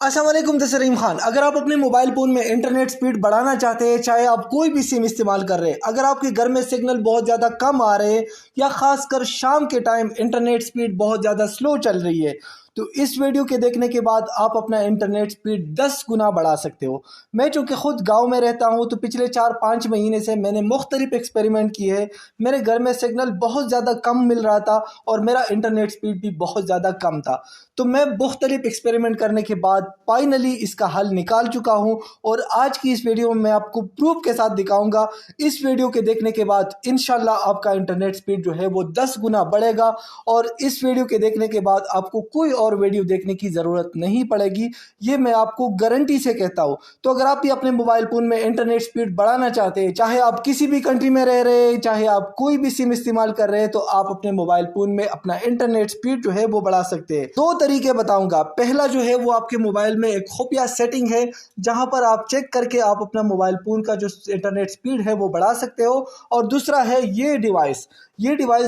अस्सलाम वालेकुम, this is रहीम खान। अगर आप अपने मोबाइल फ़ोन में इंटरनेट स्पीड बढ़ाना चाहते हैं, चाहे आप कोई भी सिम इस्तेमाल कर रहे हैं, अगर आपके घर में सिग्नल बहुत ज़्यादा कम आ रहे हैं या ख़ासकर शाम के टाइम इंटरनेट स्पीड बहुत ज़्यादा स्लो चल रही है, तो इस वीडियो के देखने के बाद आप अपना इंटरनेट स्पीड 10 गुना बढ़ा सकते हो। मैं चूँकि ख़ुद गांव में रहता हूं, तो पिछले 4-5 महीने से मैंने मुख्तलिफ एक्सपेरिमेंट किए हैं। मेरे घर में सिग्नल बहुत ज़्यादा कम मिल रहा था और मेरा इंटरनेट स्पीड भी बहुत ज़्यादा कम था। तो मैं मुख्तलिफ एक्सपेरिमेंट करने के बाद फाइनली इसका हल निकाल चुका हूं और आज की इस वीडियो में मैं आपको प्रूफ के साथ दिखाऊंगा। इस वीडियो के देखने के बाद इंशाल्लाह आपका इंटरनेट स्पीड जो है वो 10 गुना बढ़ेगा और इस वीडियो के देखने के बाद आपको कोई और वीडियो देखने की ज़रूरत नहीं पड़ेगी। ये मैं आपको गारंटी से कहता हूँ। तो अगर आप भी अपने मोबाइल फ़ोन में इंटरनेट स्पीड बढ़ाना चाहते हैं, चाहे आप किसी भी कंट्री में रह रहे हैं, चाहे आप कोई भी सिम इस्तेमाल कर रहे हैं, तो आप अपने मोबाइल फ़ोन में अपना इंटरनेट स्पीड जो है वो बढ़ा सकते हैं। दो तरीके बताऊंगा। पहला जो है वो आपके मोबाइल में एक खुफिया सेटिंग है, जहां पर आप चेक करके आप अपना मोबाइल फ़ोन का जो इंटरनेट स्पीड है वो बढ़ा सकते हो। और दूसरा है ये डिवाइस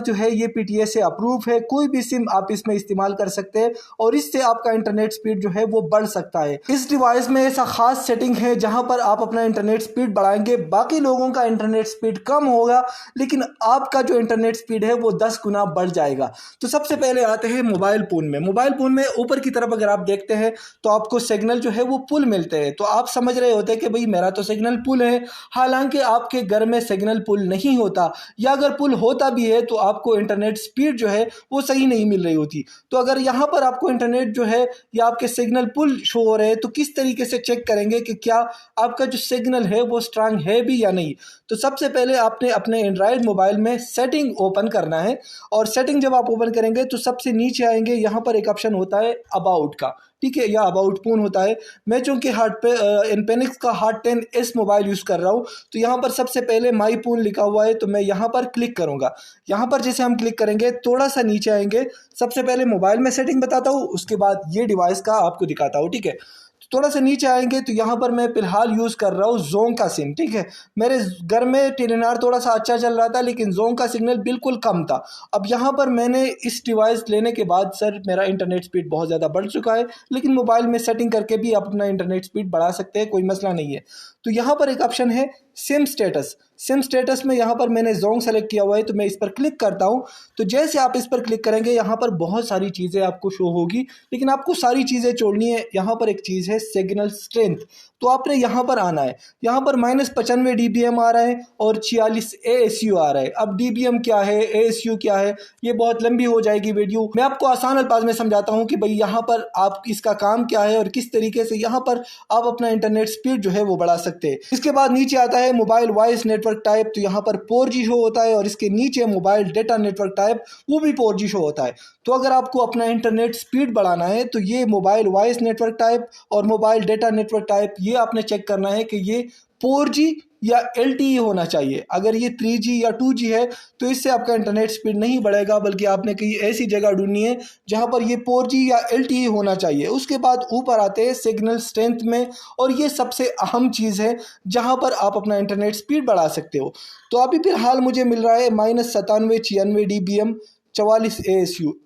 जो है ये PTA से अप्रूव है। कोई भी सिम आप इसमें इस्तेमाल कर सकते हैं और इससे आपका इंटरनेट स्पीड जो है वो बढ़ सकता है। इस डिवाइस में ऐसा खास सेटिंग है जहां पर आप अपना इंटरनेट स्पीड बढ़ाएंगे, बाकी लोगों का इंटरनेट स्पीड कम होगा, लेकिन आपका जो इंटरनेट स्पीड है वो 10 गुना बढ़ जाएगा। तो सबसे पहले आते हैं मोबाइल फ़ोन में। मोबाइल फ़ोन में ऊपर की तरफ अगर आप देखते हैं तो आपको सिग्नल जो है वो पुल मिलते हैं। तो आप समझ रहे होते हैं कि भाई मेरा तो सिग्नल पुल है, हालांकि आपके घर में सिग्नल पुल नहीं होता, या अगर पुल होता भी है तो आपको इंटरनेट स्पीड जो है वो सही नहीं मिल रही होती। तो अगर यहाँ पर आपको इंटरनेट जो है या आपके सिग्नल पुल शो हो रहे हैं, तो किस तरीके से चेक करेंगे कि क्या आपका जो सिग्नल है वो स्ट्रांग है भी या नहीं। तो सबसे पहले आपने अपने एंड्रॉयड मोबाइल में सेटिंग ओपन करना है और सेटिंग जब आप ओपन करेंगे तो सबसे नीचे आएंगे, यहाँ पर एक ऑप्शन होता है अबाउट का, ठीक है, या अबाउट फोन होता है। मैं चूंकि इन्फिनिक्स का Hot 10s मोबाइल यूज़ कर रहा हूँ, तो यहाँ पर सबसे पहले माई फोन लिखा हुआ है, तो मैं यहाँ पर क्लिक करूँगा। यहाँ पर जैसे हम क्लिक करेंगे थोड़ा सा नीचे आएंगे, सबसे पहले मोबाइल में सेटिंग बताता हूँ, उसके बाद ये डिवाइस का आपको दिखाता हूँ, ठीक है। थोड़ा सा नीचे आएंगे तो यहाँ पर मैं फिलहाल यूज़ कर रहा हूँ जोंग का सिम, ठीक है। मेरे घर में टेलीनॉर थोड़ा सा अच्छा चल रहा था, लेकिन जोंग का सिग्नल बिल्कुल कम था। अब यहाँ पर मैंने इस डिवाइस लेने के बाद सर मेरा इंटरनेट स्पीड बहुत ज़्यादा बढ़ चुका है, लेकिन मोबाइल में सेटिंग करके भी आप अपना इंटरनेट स्पीड बढ़ा सकते हैं, कोई मसला नहीं है। तो यहाँ पर एक ऑप्शन है सिम स्टेटस। सिम स्टेटस में यहाँ पर मैंने जोंग सेलेक्ट किया हुआ है, तो मैं इस पर क्लिक करता हूँ। तो जैसे आप इस पर क्लिक करेंगे यहाँ पर बहुत सारी चीज़ें आपको शो होगी, लेकिन आपको सारी चीज़ें छोड़नी है। यहाँ पर एक चीज़ है सिग्नल स्ट्रेंथ, तो आपने यहाँ पर आना है। यहाँ पर -95 dBm आ रहा है और 46 ASU आ रहा है। अब dBm क्या है, ASU क्या है, ये बहुत लंबी हो जाएगी वीडियो। मैं आपको आसान अल्फाज में समझाता हूँ कि भाई यहाँ पर आप इसका काम क्या है और किस तरीके से यहाँ पर आप अपना इंटरनेट स्पीड जो है वो बढ़ा सकते हैं। इसके बाद नीचे आता है मोबाइल वॉइस नेटवर्क टाइप, तो यहाँ पर 4G शो होता है और इसके नीचे मोबाइल डेटा नेटवर्क टाइप, वो भी 4G शो होता है। तो अगर आपको अपना इंटरनेट स्पीड बढ़ाना है तो ये मोबाइल वॉइस नेटवर्क टाइप और मोबाइल डेटा नेटवर्क टाइप, ये आपने चेक करना है कि ये 4G या LTE होना चाहिए। अगर ये 3G या 2G है तो इससे आपका इंटरनेट स्पीड नहीं बढ़ेगा, बल्कि आपने कहीं ऐसी जगह ढूंढनी है जहां पर ये 4G या LTE होना चाहिए। उसके बाद ऊपर आते हैं सिग्नल स्ट्रेंथ में, और ये सबसे अहम चीज़ है जहां पर आप अपना इंटरनेट स्पीड बढ़ा सकते हो। तो अभी फिलहाल मुझे मिल रहा है -97-96 dBm, 44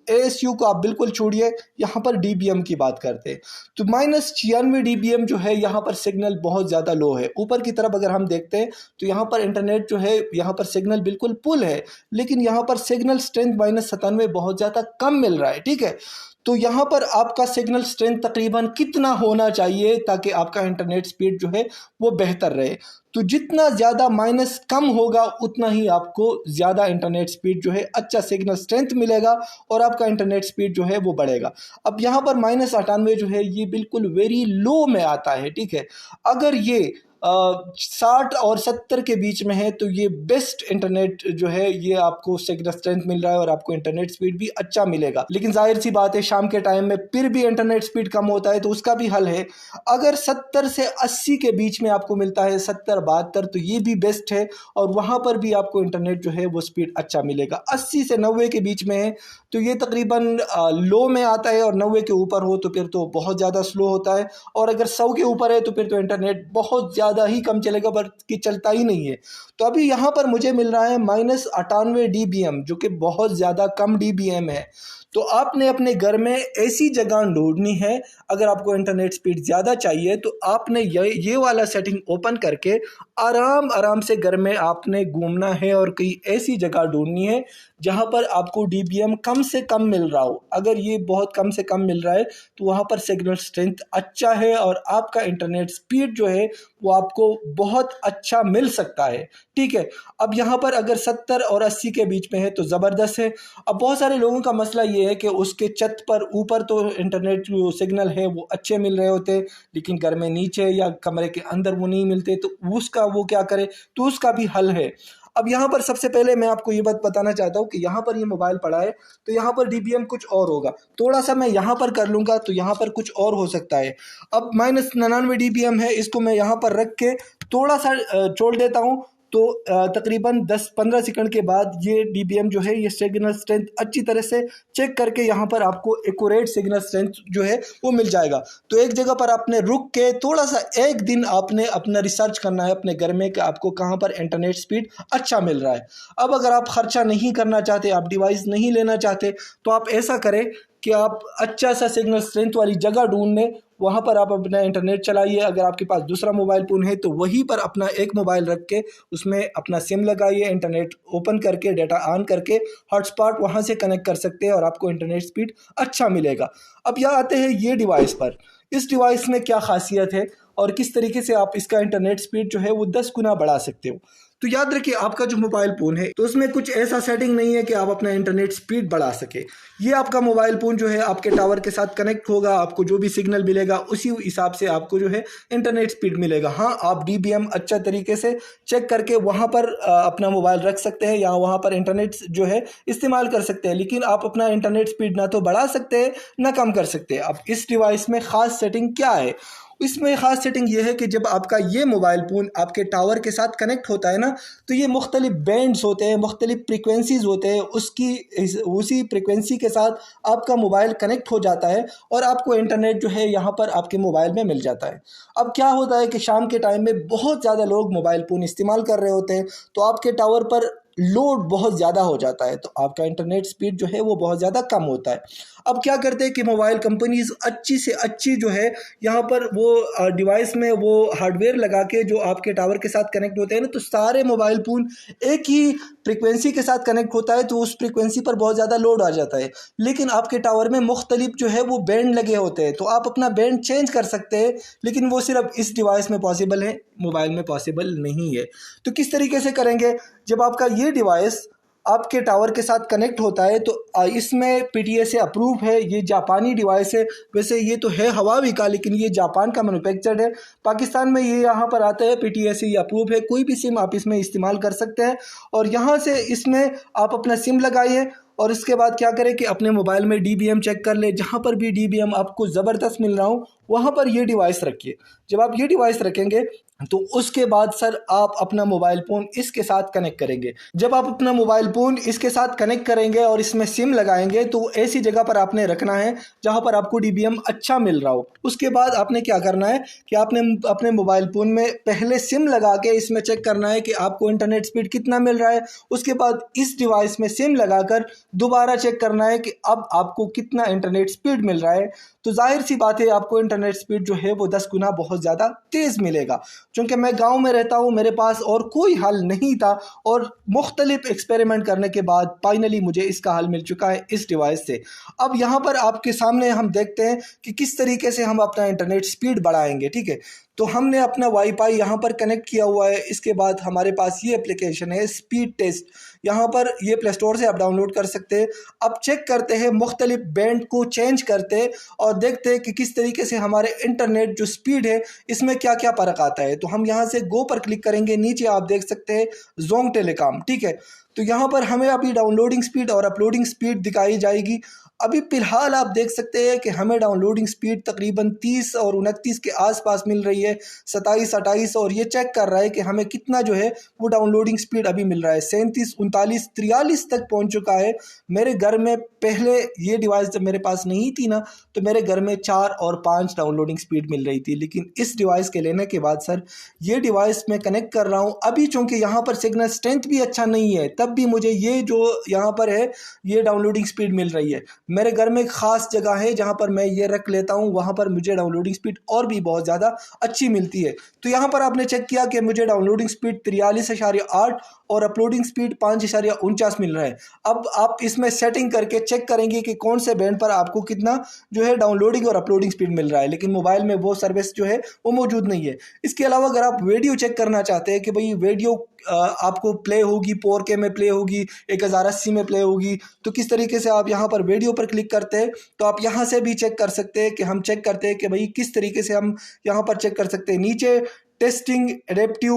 ASU को आप बिल्कुल छोड़िए, यहाँ पर dBm की बात करते हैं। तो -96 dBm जो है यहाँ पर सिग्नल बहुत ज़्यादा लो है। ऊपर की तरफ अगर हम देखते हैं तो यहाँ पर इंटरनेट जो है, यहाँ पर सिग्नल बिल्कुल फुल है, लेकिन यहाँ पर सिग्नल स्ट्रेंथ -97 बहुत ज़्यादा कम मिल रहा है, ठीक है। तो यहाँ पर आपका सिग्नल स्ट्रेंथ तकरीबन कितना होना चाहिए ताकि आपका इंटरनेट स्पीड जो है वो बेहतर रहे। तो जितना ज़्यादा माइनस कम होगा उतना ही आपको ज़्यादा इंटरनेट स्पीड जो है, अच्छा सिग्नल स्ट्रेंथ मिलेगा और आपका इंटरनेट स्पीड जो है वो बढ़ेगा। अब यहाँ पर -98 जो है ये बिल्कुल वेरी लो में आता है, ठीक है। अगर ये 60 और 70 के बीच में है तो ये बेस्ट इंटरनेट जो है, ये आपको सिग्नल स्ट्रेंथ मिल रहा है और आपको इंटरनेट स्पीड भी अच्छा मिलेगा। लेकिन जाहिर सी बात है शाम के टाइम में फिर भी इंटरनेट स्पीड कम होता है, तो उसका भी हल है। अगर 70 से 80 के बीच में आपको मिलता है, 70-72, तो ये भी बेस्ट है और वहाँ पर भी आपको इंटरनेट जो है वो स्पीड अच्छा मिलेगा। 80 से 90 के बीच में है तो ये तकरीबन लो में आता है, और 90 के ऊपर हो तो फिर तो बहुत ज़्यादा स्लो होता है, और अगर 100 के ऊपर है तो फिर तो इंटरनेट बहुत ज़्यादा ज़्यादा ही कम चलेगा, बल्कि चलता ही नहीं है। तो अभी यहाँ पर मुझे मिल रहा है -98 dBm, जो कि बहुत ज़्यादा कम dBm है। तो आपने अपने घर में ऐसी जगह ढूंढनी है, अगर आपको इंटरनेट स्पीड ज़्यादा चाहिए तो आपने ये वाला सेटिंग ओपन करके आराम आराम से घर में आपने घूमना है और कहीं ऐसी जगह ढूंढनी है जहाँ पर आपको dBm कम से कम मिल रहा हो। अगर ये बहुत कम से कम मिल रहा है तो वहाँ पर सिग्नल स्ट्रेंथ अच्छा है और आपका इंटरनेट स्पीड जो है वो आपको बहुत अच्छा मिल सकता है। ठीक है, अब यहाँ पर अगर 70 और 80 के बीच में है तो ज़बरदस्त है। अब बहुत सारे लोगों का मसला ये है कि उसके छत पर ऊपर तो इंटरनेट जो सिग्नल है वो अच्छे मिल रहे होते, लेकिन घर में नीचे या कमरे के अंदर वो नहीं मिलते, तो उसका वो क्या करे, तो उसका भी हल है। अब यहाँ पर सबसे पहले मैं आपको ये बात बताना चाहता हूँ कि यहाँ पर ये मोबाइल पड़ा है तो यहाँ पर dBm कुछ और होगा, थोड़ा सा मैं यहाँ पर कर लूँगा तो यहाँ पर कुछ और हो सकता है। अब -99 dBm है, इसको मैं यहाँ पर रख के थोड़ा सा छोड़ देता हूँ, तो तकरीबन 10-15 सेकंड के बाद ये dBm जो है, ये सिग्नल स्ट्रेंथ अच्छी तरह से चेक करके यहाँ पर आपको एक्यूरेट सिग्नल स्ट्रेंथ जो है वो मिल जाएगा। तो एक जगह पर आपने रुक के थोड़ा सा एक दिन आपने अपना रिसर्च करना है अपने घर में कि आपको कहाँ पर इंटरनेट स्पीड अच्छा मिल रहा है। अब अगर आप खर्चा नहीं करना चाहते, आप डिवाइस नहीं लेना चाहते, तो आप ऐसा करें कि आप अच्छा सा सिग्नल स्ट्रेंथ वाली जगह ढूंढ लें, वहाँ पर आप अपना इंटरनेट चलाइए। अगर आपके पास दूसरा मोबाइल फ़ोन है तो वहीं पर अपना एक मोबाइल रख के उसमें अपना सिम लगाइए, इंटरनेट ओपन करके डाटा ऑन करके हॉटस्पॉट वहाँ से कनेक्ट कर सकते हैं और आपको इंटरनेट स्पीड अच्छा मिलेगा। अब यहाँ आते हैं ये डिवाइस पर, इस डिवाइस में क्या खासियत है और किस तरीके से आप इसका इंटरनेट स्पीड जो है वो 10 गुना बढ़ा सकते हो। तो याद रखिए, आपका जो मोबाइल फ़ोन है तो उसमें कुछ ऐसा सेटिंग नहीं है कि आप अपना इंटरनेट स्पीड बढ़ा सके। ये आपका मोबाइल फ़ोन जो है आपके टावर के साथ कनेक्ट होगा, आपको जो भी सिग्नल मिलेगा उसी हिसाब से आपको जो है इंटरनेट स्पीड मिलेगा। हाँ, आप dBm अच्छा तरीके से चेक करके वहाँ पर अपना मोबाइल रख सकते हैं या वहाँ पर इंटरनेट जो है इस्तेमाल कर सकते हैं, लेकिन आप अपना इंटरनेट स्पीड ना तो बढ़ा सकते हैं ना कम कर सकते हैं। अब इस डिवाइस में ख़ास सेटिंग क्या है, इसमें ख़ास सेटिंग ये है कि जब आपका ये मोबाइल फ़ोन आपके टावर के साथ कनेक्ट होता है ना, तो ये मुख्तलिफ बैंड्स होते हैं, मुख्तलिफ फ्रिक्वेंसीज़ होते हैं, उसी फ्रिक्वेंसी के साथ आपका मोबाइल कनेक्ट हो जाता है और आपको इंटरनेट जो है यहाँ पर आपके मोबाइल में मिल जाता है। अब क्या होता है कि शाम के टाइम में बहुत ज़्यादा लोग मोबाइल फ़ोन इस्तेमाल कर रहे होते हैं, तो आपके टावर पर लोड बहुत ज़्यादा हो जाता है, तो आपका इंटरनेट स्पीड जो है वो बहुत ज़्यादा कम होता है। अब क्या करते हैं कि मोबाइल कंपनीज़ अच्छी से अच्छी जो है यहाँ पर वो डिवाइस में वो हार्डवेयर लगा के जो आपके टावर के साथ कनेक्ट होते हैं ना, तो सारे मोबाइल फ़ोन एक ही फ्रिक्वेंसी के साथ कनेक्ट होता है, तो उस फ्रिक्वेंसी पर बहुत ज़्यादा लोड आ जाता है। लेकिन आपके टावर में मुख्तलिफ जो है वो बैंड लगे होते हैं, तो आप अपना बैंड चेंज कर सकते हैं, लेकिन वो सिर्फ इस डिवाइस में पॉसिबल है, मोबाइल में पॉसिबल नहीं है। तो किस तरीके से करेंगे, जब आपका ये डिवाइस आपके टावर के साथ कनेक्ट होता है तो इसमें PTA से अप्रूव है, ये जापानी डिवाइस है। वैसे ये तो है हवावी का, लेकिन ये जापान का मैन्युफैक्चर्ड है। पाकिस्तान में ये यहाँ पर आता है, PTA से ये अप्रूव है, कोई भी सिम आप इसमें इस्तेमाल कर सकते हैं। और यहाँ से इसमें आप अपना सिम लगाइए और इसके बाद क्या करें कि अपने मोबाइल में dBm चेक कर ले, जहाँ पर भी dBm आपको ज़बरदस्त मिल रहा हो वहाँ पर ये डिवाइस रखिए। जब आप ये डिवाइस रखेंगे तो उसके बाद सर आप अपना मोबाइल फ़ोन इसके साथ कनेक्ट करेंगे। जब आप अपना मोबाइल फ़ोन इसके साथ कनेक्ट करेंगे और इसमें सिम लगाएंगे तो ऐसी जगह पर आपने रखना है जहाँ पर आपको dBm अच्छा मिल रहा हो। उसके बाद आपने क्या करना है कि आपने अपने मोबाइल फ़ोन में पहले सिम लगा के इसमें चेक करना है कि आपको इंटरनेट स्पीड कितना मिल रहा है। उसके बाद इस डिवाइस में सिम लगाकर दोबारा चेक करना है कि अब आपको कितना इंटरनेट स्पीड मिल रहा है। तो जाहिर सी बात है आपको इंटरनेट स्पीड जो है वो 10 गुना बहुत ज़्यादा तेज़ मिलेगा। चूँकि मैं गांव में रहता हूं, मेरे पास और कोई हल नहीं था और मुख्तलिफ एक्सपेरिमेंट करने के बाद फाइनली मुझे इसका हल मिल चुका है इस डिवाइस से। अब यहाँ पर आपके सामने हम देखते हैं कि किस तरीके से हम अपना इंटरनेट स्पीड बढ़ाएंगे। ठीक है, तो हमने अपना वाईफाई यहाँ पर कनेक्ट किया हुआ है। इसके बाद हमारे पास ये एप्लीकेशन है स्पीड टेस्ट, यहाँ पर ये प्ले स्टोर से आप डाउनलोड कर सकते हैं। अब चेक करते हैं, मुख्तलिफ बैंड को चेंज करते हैं और देखते हैं कि किस तरीके से हमारे इंटरनेट जो स्पीड है इसमें क्या क्या फ़र्क आता है। तो हम यहाँ से गो पर क्लिक करेंगे, नीचे आप देख सकते हैं जोंग टेलीकॉम। ठीक है, तो यहाँ पर हमें अभी डाउनलोडिंग स्पीड और अपलोडिंग स्पीड दिखाई जाएगी। अभी फ़िलहाल आप देख सकते हैं कि हमें डाउनलोडिंग स्पीड तकरीबन 30 और 29 के आसपास मिल रही है, 27, 28, और ये चेक कर रहा है कि हमें कितना जो है वो डाउनलोडिंग स्पीड अभी मिल रहा है। 37, 39, 43 तक पहुंच चुका है। मेरे घर में पहले ये डिवाइस जब मेरे पास नहीं थी ना, तो मेरे घर में 4 और 5 डाउनलोडिंग स्पीड मिल रही थी, लेकिन इस डिवाइस के लेने के बाद सर ये डिवाइस मैं कनेक्ट कर रहा हूँ अभी, चूँकि यहाँ पर सिग्नल स्ट्रेंथ भी अच्छा नहीं है, तब भी मुझे ये जो यहाँ पर है ये डाउनलोडिंग स्पीड मिल रही है। मेरे घर में एक ख़ास जगह है जहाँ पर मैं ये रख लेता हूँ, वहाँ पर मुझे डाउनलोडिंग स्पीड और भी बहुत ज़्यादा अच्छी मिलती है। तो यहाँ पर आपने चेक किया कि मुझे डाउनलोडिंग स्पीड 43.8 और अपलोडिंग स्पीड 5.49 मिल रहा है। अब आप इसमें सेटिंग करके चेक करेंगे कि कौन से बैंड पर आपको कितना जो है डाउनलोडिंग और अपलोडिंग स्पीड मिल रहा है, लेकिन मोबाइल में वो सर्विस जो है वो मौजूद नहीं है। इसके अलावा अगर आप वीडियो चेक करना चाहते हैं कि भाई वीडियो आपको प्ले होगी 4K में प्ले होगी, 1080 में प्ले होगी, तो किस तरीके से आप यहाँ पर वीडियो पर क्लिक करते हैं तो आप यहाँ से भी चेक कर सकते हैं कि हम चेक करते हैं कि भाई किस तरीके से हम यहाँ पर चेक कर सकते हैं। नीचे टेस्टिंग एडेप्टिव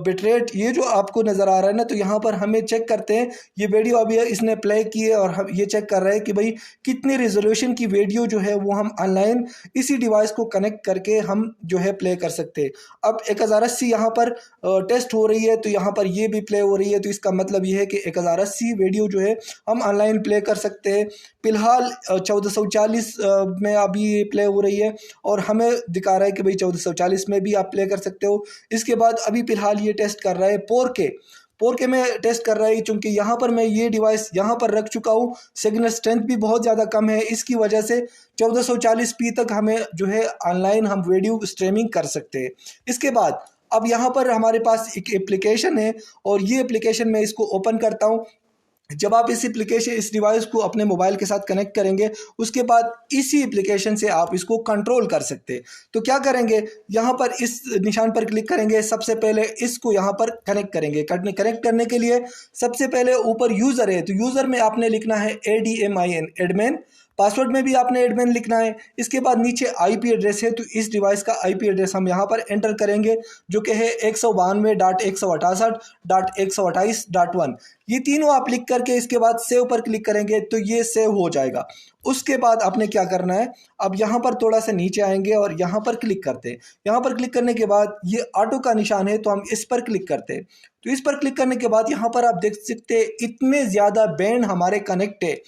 बिटरेट ये जो आपको नज़र आ रहा है ना, तो यहाँ पर हमें चेक करते हैं ये वीडियो अभी इसने प्ले की है और हम ये चेक कर रहे हैं कि भाई कितनी रेजोल्यूशन की वीडियो जो है वो हम ऑनलाइन इसी डिवाइस को कनेक्ट करके हम जो है प्ले कर सकते हैं। अब 1080 यहाँ पर टेस्ट हो रही है, तो यहाँ पर ये भी प्ले हो रही है, तो इसका मतलब ये है कि 1080 वीडियो जो है हम ऑनलाइन प्ले कर सकते हैं। फिलहाल 1440 में अभी प्ले हो रही है और हमें दिखा रहा है कि भाई 1440 में भी आप प्ले कर सकते हो। इसके बाद अभी फिलहाल ये टेस्ट कर रहा है 4K में टेस्ट कर रहा है, चूँकि यहाँ पर मैं ये डिवाइस यहाँ पर रख चुका हूँ, सिग्नल स्ट्रेंथ भी बहुत ज़्यादा कम है, इसकी वजह से 1440p तक हमें जो है ऑनलाइन हम वीडियो स्ट्रीमिंग कर सकते हैं। इसके बाद अब यहाँ पर हमारे पास एक एप्लीकेशन है और ये एप्लीकेशन मैं इसको ओपन करता हूँ। जब आप इस डिवाइस को अपने मोबाइल के साथ कनेक्ट करेंगे, उसके बाद इसी एप्लीकेशन से आप इसको कंट्रोल कर सकते हैं। तो क्या करेंगे, यहाँ पर इस निशान पर क्लिक करेंगे, सबसे पहले इसको यहाँ पर कनेक्ट करेंगे। कनेक्ट करने के लिए सबसे पहले ऊपर यूज़र है, तो यूज़र में आपने लिखना है ADMIN एडमिन, पासवर्ड में भी आपने एडमिन लिखना है। इसके बाद नीचे IP एड्रेस है, तो इस डिवाइस का IP एड्रेस हम यहाँ पर एंटर करेंगे जो कि है 192.168.128.1। ये तीनों आप लिख करके इसके बाद सेव पर क्लिक करेंगे तो ये सेव हो जाएगा। उसके बाद आपने क्या करना है, अब यहाँ पर थोड़ा सा नीचे आएंगे और यहाँ पर क्लिक करते हैं। यहाँ पर क्लिक करने के बाद ये ऑटो का निशान है, तो हम इस पर क्लिक करते हैं। तो इस पर क्लिक करने के बाद यहाँ पर आप देख सकते हैं इतने ज़्यादा बैंड हमारे कनेक्ट है।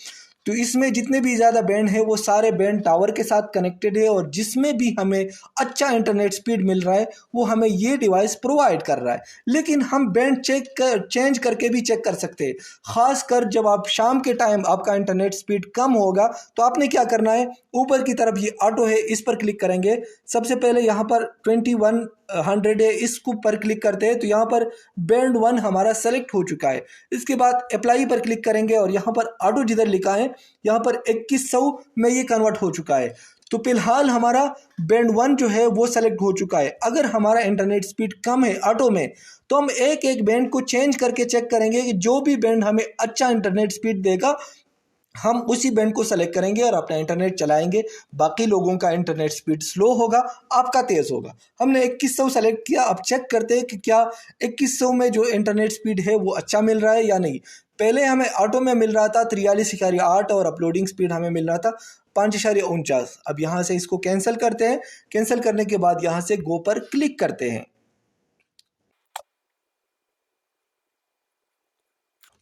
तो इसमें जितने भी ज़्यादा बैंड है वो सारे बैंड टावर के साथ कनेक्टेड है और जिसमें भी हमें अच्छा इंटरनेट स्पीड मिल रहा है वो हमें ये डिवाइस प्रोवाइड कर रहा है। लेकिन हम बैंड चेंज करके भी चेक कर सकते हैं, ख़ासकर जब आप शाम के टाइम आपका इंटरनेट स्पीड कम होगा तो आपने क्या करना है, ऊपर की तरफ ये ऑटो है इस पर क्लिक करेंगे। सबसे पहले यहाँ पर 2100 है, इसको पर क्लिक करते हैं तो यहाँ पर बैंड 1 हमारा सेलेक्ट हो चुका है। इसके बाद अप्लाई पर क्लिक करेंगे और यहाँ पर ऑटो जिधर लिखा है यहाँ पर 2100 में ये कन्वर्ट हो चुका है। तो फिलहाल हमारा बैंड 1 जो है वो सेलेक्ट हो चुका है। अगर हमारा इंटरनेट स्पीड कम है ऑटो में तो हम एक एक बैंड को चेंज करके चेक करेंगे कि जो भी बैंड हमें अच्छा इंटरनेट स्पीड देगा हम उसी बैंड को सेलेक्ट करेंगे और अपना इंटरनेट चलाएंगे। बाकी लोगों का इंटरनेट स्पीड स्लो होगा, आपका तेज़ होगा। हमने 2100 सेलेक्ट किया, अब चेक करते हैं कि क्या 2100 में जो इंटरनेट स्पीड है वो अच्छा मिल रहा है या नहीं। पहले हमें ऑटो में मिल रहा था 43.8 और अपलोडिंग स्पीड हमें मिल रहा था 5.49। अब यहाँ से इसको कैंसिल करते हैं। कैंसिल करने के बाद यहाँ से गो पर क्लिक करते हैं।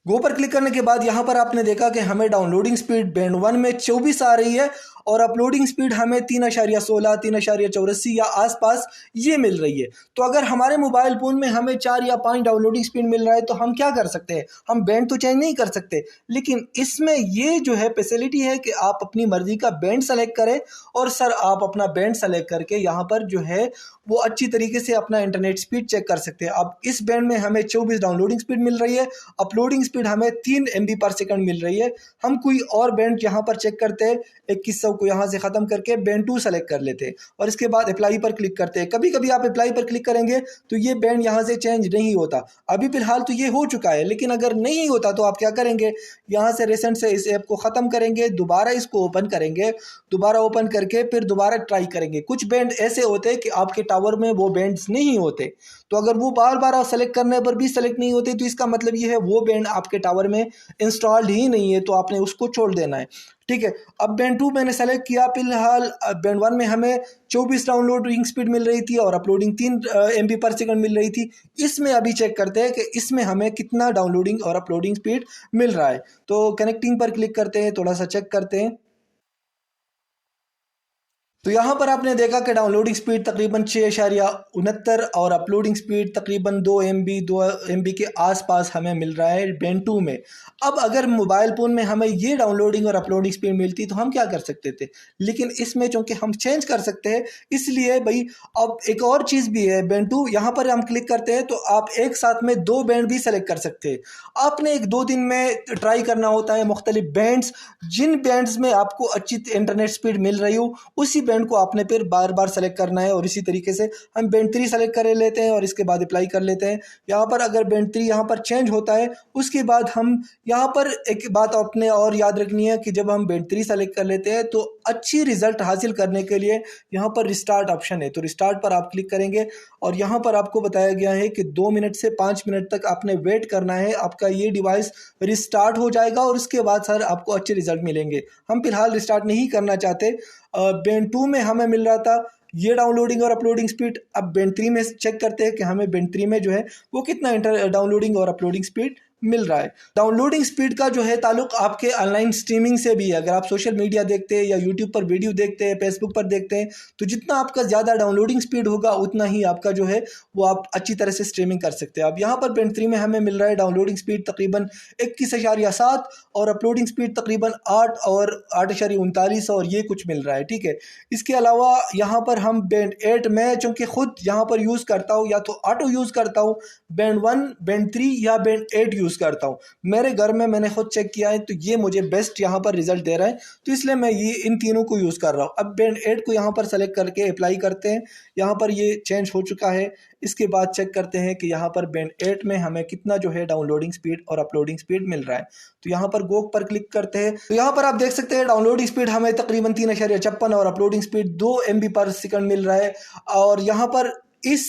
गो पर क्लिक करने के बाद यहाँ पर आपने देखा कि हमें डाउनलोडिंग स्पीड बैंड 1 में 24 आ रही है और अपलोडिंग स्पीड हमें 3.16, 3.84 या आसपास ये मिल रही है। तो अगर हमारे मोबाइल फ़ोन में हमें 4 या 5 डाउनलोडिंग स्पीड मिल रहा है तो हम क्या कर सकते हैं, हम बैंड तो चेंज नहीं कर सकते, लेकिन इसमें ये जो है फैसिलिटी है कि आप अपनी मर्ज़ी का बैंड सेलेक्ट करें और सर आप अपना बैंड सेलेक्ट करके यहाँ पर जो है वो अच्छी तरीके से अपना इंटरनेट स्पीड चेक कर सकते हैं। अब इस बैंड में हमें 24 डाउनलोडिंग स्पीड मिल रही है, अपलोडिंग स्पीड हमें 3 MB पर सेकंड मिल रही है। हम कोई और बैंड यहाँ पर चेक करते हैं, 2100 को यहाँ से ख़त्म करके बैंड 2 सेलेक्ट कर लेते हैं और इसके बाद अप्लाई पर क्लिक करते हैं। कभी कभी आप अप्लाई पर क्लिक करेंगे तो ये बैंड यहाँ से चेंज नहीं होता। अभी फ़िलहाल तो ये हो चुका है, लेकिन अगर नहीं होता तो आप क्या करेंगे, यहाँ से रिसेंट से इस ऐप को ख़त्म करेंगे, दोबारा इसको ओपन करेंगे, दोबारा ओपन करके फिर दोबारा ट्राई करेंगे। कुछ बैंड ऐसे होते हैं कि आपके टावर में वो बैंड्स नहीं होते, तो अगर वो बार बार आप सेलेक्ट करने पर भी सेलेक्ट नहीं होते तो इसका मतलब ये है वो बैंड आपके टावर में इंस्टॉल्ड ही नहीं है तो आपने उसको छोड़ देना है। ठीक है, अब बैंड 2 मैंने सेलेक्ट किया। फिलहाल बैंड 1 में हमें 24 डाउनलोडिंग स्पीड मिल रही थी और अपलोडिंग 3 MB पर सेकंड मिल रही थी। इसमें अभी चेक करते हैं कि इसमें हमें कितना डाउनलोडिंग और अपलोडिंग स्पीड मिल रहा है। तो कनेक्टिंग पर क्लिक करते हैं, थोड़ा सा चेक करते हैं। तो यहाँ पर आपने देखा कि डाउनलोडिंग स्पीड तकरीबन 6.69 और अपलोडिंग स्पीड तकरीबन 2 MB के आसपास हमें मिल रहा है बैंड 2 में। अब अगर मोबाइल फ़ोन में हमें ये डाउनलोडिंग और अपलोडिंग स्पीड मिलती तो हम क्या कर सकते थे, लेकिन इसमें चूँकि हम चेंज कर सकते हैं इसलिए भाई अब एक और चीज़ भी है बैंड 2। यहाँ पर हम क्लिक करते हैं तो आप एक साथ में 2 बैंड भी सेलेक्ट कर सकते हैं। आपने 1-2 दिन में ट्राई करना होता है मुख्तलिफ बैंड्स, जिन बैंड्स में आपको अच्छी इंटरनेट स्पीड मिल रही हो उसी बैंड को आपने फिर बार बार सेलेक्ट करना है। और इसी तरीके से हम बैंड 3 सेलेक्ट कर लेते हैं और इसके बाद अप्लाई कर लेते हैं। यहाँ पर अगर बैंड 3 यहाँ पर चेंज होता है उसके बाद हम यहाँ पर एक बात आपने और याद रखनी है कि जब हम बैंड 3 सेलेक्ट कर लेते हैं तो अच्छी रिजल्ट हासिल करने के लिए यहाँ पर रिस्टार्ट ऑप्शन है, तो रिस्टार्ट पर आप क्लिक करेंगे और यहाँ पर आपको बताया गया है कि 2 मिनट से 5 मिनट तक आपने वेट करना है, आपका ये डिवाइस रिस्टार्ट हो जाएगा और उसके बाद सर आपको अच्छे रिजल्ट मिलेंगे। हम फिलहाल रिस्टार्ट नहीं करना चाहते। बैंड 2 में हमें मिल रहा था ये डाउनलोडिंग और अपलोडिंग स्पीड। अब बैंड 3 में चेक करते हैं कि हमें बैंड 3 में जो है वो कितना डाउनलोडिंग और अपलोडिंग स्पीड मिल रहा है। डाउनलोडिंग स्पीड का जो है ताल्लुक आपके ऑनलाइन स्ट्रीमिंग से भी है। अगर आप सोशल मीडिया देखते हैं या यूट्यूब पर वीडियो देखते हैं, फेसबुक पर देखते हैं, तो जितना आपका ज़्यादा डाउनलोडिंग स्पीड होगा उतना ही आपका जो है वो आप अच्छी तरह से स्ट्रीमिंग कर सकते हैं। अब यहाँ पर बैंड 3 में हमें मिल रहा है डाउनलोडिंग स्पीड तकरीबन 21.7 और अपलोडिंग स्पीड तकरीबन 8 और 8.39 और ये कुछ मिल रहा है। ठीक है, इसके अलावा यहाँ पर हम बैंड 8 में चूँकि खुद यहाँ पर यूज़ करता हूँ या तो ऑटो यूज़ करता हूँ, बैंड 1, बैंड 3 या बैंड 8 यूज़ करता हूँ। मेरे घर में मैंने खुद चेक किया है तो ये मुझे बेस्ट यहाँ पर रिजल्ट दे रहा है, तो इसलिए मैं ये इन तीनों को यूज़ कर रहा हूँ। अब बैंड 8 को यहाँ पर सेलेक्ट करके अप्लाई करते हैं। यहाँ पर ये चेंज हो चुका है। इसके बाद चेक करते हैं कि यहाँ पर बैंड 8 में हमें कितना जो है डाउनलोडिंग स्पीड और अपलोडिंग स्पीड मिल रहा है। तो यहाँ पर गो पर क्लिक करते हैं तो यहाँ पर आप देख सकते हैं डाउनलोडिंग स्पीड हमें तकरीबन 3.56 और अपलोडिंग स्पीड 2 MB पर सेकंड मिल रहा है। और यहाँ पर इस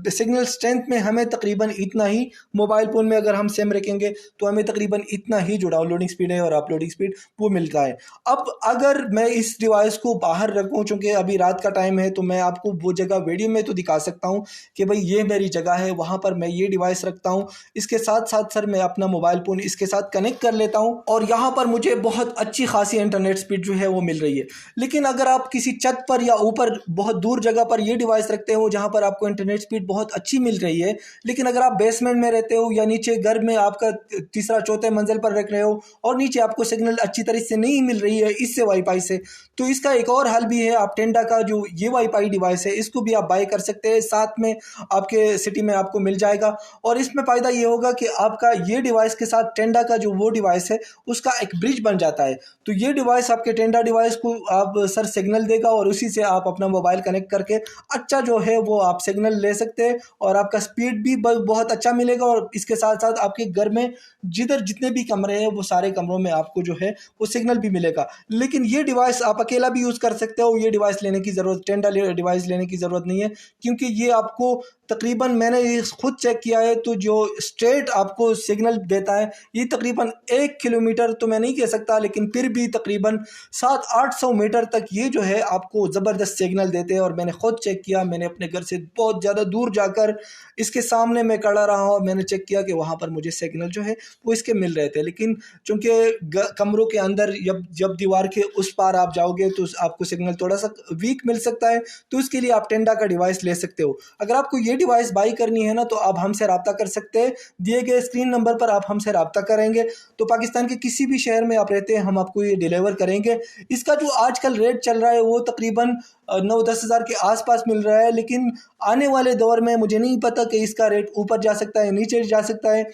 सिग्नल स्ट्रेंथ में हमें तकरीबन इतना ही, मोबाइल फ़ोन में अगर हम सेम रखेंगे तो हमें तकरीबन इतना ही जो डाउनलोडिंग स्पीड है और अपलोडिंग स्पीड वो मिलता है। अब अगर मैं इस डिवाइस को बाहर रखूँ, चूँकि अभी रात का टाइम है, तो मैं आपको वो जगह वीडियो में तो दिखा सकता हूँ कि भाई ये मेरी जगह है, वहाँ पर मैं ये डिवाइस रखता हूँ। इसके साथ साथ सर मैं अपना मोबाइल फ़ोन इसके साथ कनेक्ट कर लेता हूँ और यहाँ पर मुझे बहुत अच्छी खासी इंटरनेट स्पीड जो है वो मिल रही है। लेकिन अगर आप किसी छत पर या ऊपर बहुत दूर जगह पर ये डिवाइस रखते हो जहाँ पर आपको इंटरनेट स्पीड बहुत अच्छी मिल रही है, लेकिन अगर आप बेसमेंट में रहते हो या नीचे घर में आपका तीसरा चौथे मंजिल पर रख रहे हो और नीचे आपको सिग्नल अच्छी तरह से नहीं मिल रही है इससे वाईफाई से, तो इसका एक और हल भी है। आप टेंडा का जो ये वाईफाई डिवाइस है इसको भी आप बाय कर सकते हैं, साथ में आपके सिटी में आपको मिल जाएगा। और इसमें फ़ायदा ये होगा कि आपका ये डिवाइस के साथ टेंडा का जो वो डिवाइस है उसका एक ब्रिज बन जाता है। तो ये डिवाइस आपके टेंडा डिवाइस को आप सर सिग्नल देगा और उसी से आप अपना मोबाइल कनेक्ट करके अच्छा जो है वो आप सिग्नल ले सकते हैं और आपका स्पीड भी बहुत अच्छा मिलेगा। और इसके साथ साथ आपके घर में जितने भी कमरे हैं वो सारे कमरों में आपको जो है वो सिग्नल भी मिलेगा। लेकिन ये डिवाइस आप अकेला भी यूज़ कर सकते हो, ये डिवाइस लेने की ज़रूरत, टेंडा डिवाइस लेने की ज़रूरत नहीं है, क्योंकि ये आपको तकरीबन, मैंने ये खुद चेक किया है, तो जो स्ट्रेट आपको सिग्नल देता है ये तकरीबन 1 किलोमीटर तो मैं नहीं कह सकता, लेकिन फिर भी तकरीबन 700-800 मीटर तक ये जो है आपको ज़बरदस्त सिग्नल देते हैं। और मैंने खुद चेक किया, मैंने अपने घर से बहुत ज़्यादा दूर जाकर इसके सामने मैं खड़ा रहा और मैंने चेक किया कि वहाँ पर मुझे सिग्नल जो है वो इसके मिल रहे थे। लेकिन चूँकि कमरों के अंदर जब दीवार के उस पार आप जाओगे तो आपको सिग्नल थोड़ा सा वीक मिल सकता है, तो उसके लिए आप टेंडा का डिवाइस ले सकते हो। अगर आपको ये डिवाइस बाई करनी है ना तो आप हमसे रब्ता कर सकते हैं, दिए गए स्क्रीन नंबर पर आप हमसे रब्ता करेंगे तो पाकिस्तान के किसी भी शहर में आप रहते हैं हम आपको ये डिलीवर करेंगे। इसका जो आजकल रेट चल रहा है वो तकरीबन 9-10 हज़ार के आसपास मिल रहा है, लेकिन आने वाले दौर में मुझे नहीं पता कि इसका रेट ऊपर जा सकता है, नीचे जा सकता है।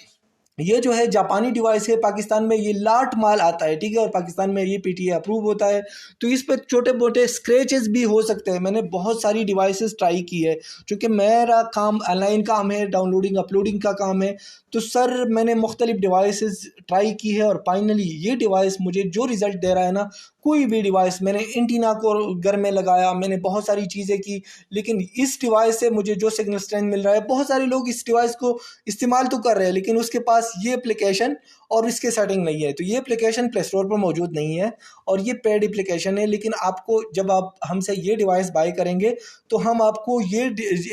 ये जो है जापानी डिवाइस है, पाकिस्तान में ये लाट माल आता है, ठीक है, और पाकिस्तान में ये PTA अप्रूव होता है, तो इस पे छोटे मोटे स्क्रैचेस भी हो सकते हैं। मैंने बहुत सारी डिवाइसेस ट्राई की है, क्योंकि मेरा काम ऑनलाइन काम है, डाउनलोडिंग अपलोडिंग का काम है, तो सर मैंने मुख्तलिफ डिवाइसेस ट्राई की है और फाइनली ये डिवाइस मुझे जो रिज़ल्ट दे रहा है ना कोई भी डिवाइस, मैंने एंटीना को घर में लगाया, मैंने बहुत सारी चीज़ें की, लेकिन इस डिवाइस से मुझे जो सिग्नल स्ट्रेंथ मिल रहा है, बहुत सारे लोग इस डिवाइस को इस्तेमाल तो कर रहे हैं लेकिन उसके पास ये एप्लीकेशन और इसके सेटिंग नहीं है। तो ये एप्लीकेशन प्ले स्टोर पर मौजूद नहीं है और ये पेड एप्लीकेशन है। लेकिन आपको जब आप हमसे ये डिवाइस बाय करेंगे तो हम आपको ये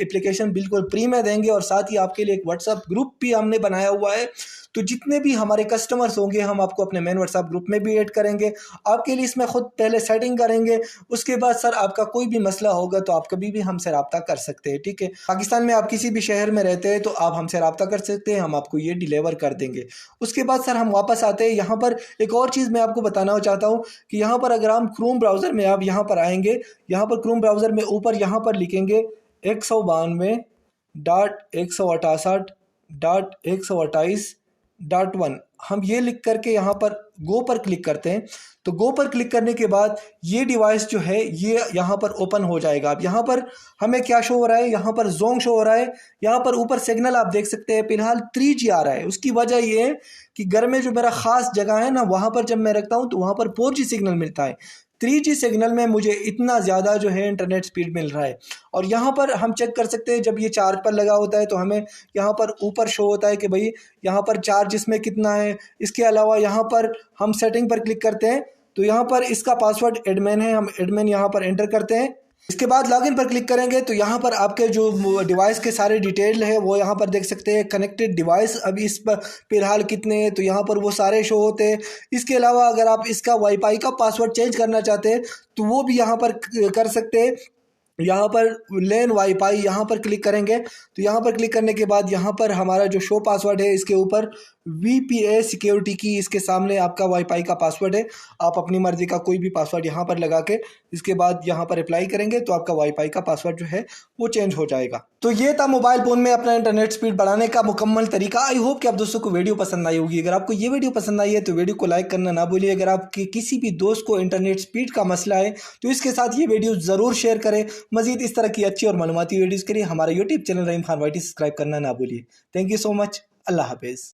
एप्लीकेशन बिल्कुल फ्री में देंगे और साथ ही आपके लिए एक व्हाट्सएप ग्रुप भी हमने बनाया हुआ है। तो जितने भी हमारे कस्टमर्स होंगे हम आपको अपने मेन व्हाट्सएप ग्रुप में भी ऐड करेंगे, आपके लिए इसमें खुद पहले सेटिंग करेंगे। उसके बाद सर आपका कोई भी मसला होगा तो आप कभी भी हमसे रब्ता कर सकते हैं, ठीक है। पाकिस्तान में आप किसी भी शहर में रहते हैं तो आप हमसे रब्ता कर सकते हैं, हम आपको ये डिलीवर कर देंगे। उसके बाद सर हम वापस आते हैं। यहाँ पर एक और चीज़ मैं आपको बताना चाहता हूँ कि यहाँ पर अगर हम क्रोम ब्राउज़र में आप यहाँ पर आएंगे, यहाँ पर क्रोम ब्राउज़र में ऊपर यहाँ पर लिखेंगे 192.168.128.1, हम ये लिख करके यहाँ पर गो पर क्लिक करते हैं। तो गो पर क्लिक करने के बाद ये डिवाइस जो है ये यहाँ पर ओपन हो जाएगा। अब यहाँ पर हमें क्या शो हो रहा है, यहाँ पर जोंग शो हो रहा है, यहाँ पर ऊपर सिग्नल आप देख सकते हैं फिलहाल 3G आ रहा है। उसकी वजह ये है कि घर में जो मेरा ख़ास जगह है ना, वहाँ पर जब मैं रखता हूँ तो वहाँ पर 4G सिग्नल मिलता है। 3G सिग्नल में मुझे इतना ज़्यादा जो है इंटरनेट स्पीड मिल रहा है। और यहाँ पर हम चेक कर सकते हैं, जब ये चार्ज पर लगा होता है तो हमें यहाँ पर ऊपर शो होता है कि भाई यहाँ पर चार्ज इसमें कितना है। इसके अलावा यहाँ पर हम सेटिंग पर क्लिक करते हैं तो यहाँ पर इसका पासवर्ड एडमिन है, हम एडमिन यहाँ पर एंटर करते हैं। इसके बाद लॉगिन पर क्लिक करेंगे तो यहाँ पर आपके जो डिवाइस के सारे डिटेल है वो यहाँ पर देख सकते हैं। कनेक्टेड डिवाइस अभी इस पर फिलहाल कितने हैं तो यहाँ पर वो सारे शो होते हैं। इसके अलावा अगर आप इसका वाईफाई का पासवर्ड चेंज करना चाहते हैं तो वो भी यहाँ पर कर सकते हैं। यहाँ पर लेन वाईफाई यहाँ पर क्लिक करेंगे तो यहाँ पर क्लिक करने के बाद यहाँ पर हमारा जो शो पासवर्ड है इसके ऊपर VPA सिक्योरिटी की इसके सामने आपका वाईफाई का पासवर्ड है। आप अपनी मर्ज़ी का कोई भी पासवर्ड यहाँ पर लगा के इसके बाद यहाँ पर अप्लाई करेंगे तो आपका वाईफाई का पासवर्ड जो है वो चेंज हो जाएगा। तो ये था मोबाइल फ़ोन में अपना इंटरनेट स्पीड बढ़ाने का मुकम्मल तरीका। आई होप कि आप दोस्तों को वीडियो पसंद आई होगी। अगर आपको ये वीडियो पसंद आई है तो वीडियो को लाइक करना ना भूलिए। अगर आपके किसी भी दोस्त को इंटरनेट स्पीड का मसला है तो इसके साथ ये वीडियो ज़रूर शेयर करें। मज़ीद इस तरह की अच्छी और मालूमाती वीडियोज़ के लिए हमारा YouTube channel Rahim Khan YT subscribe करना ना भूलिए। Thank you so much. Allah हाफिज़।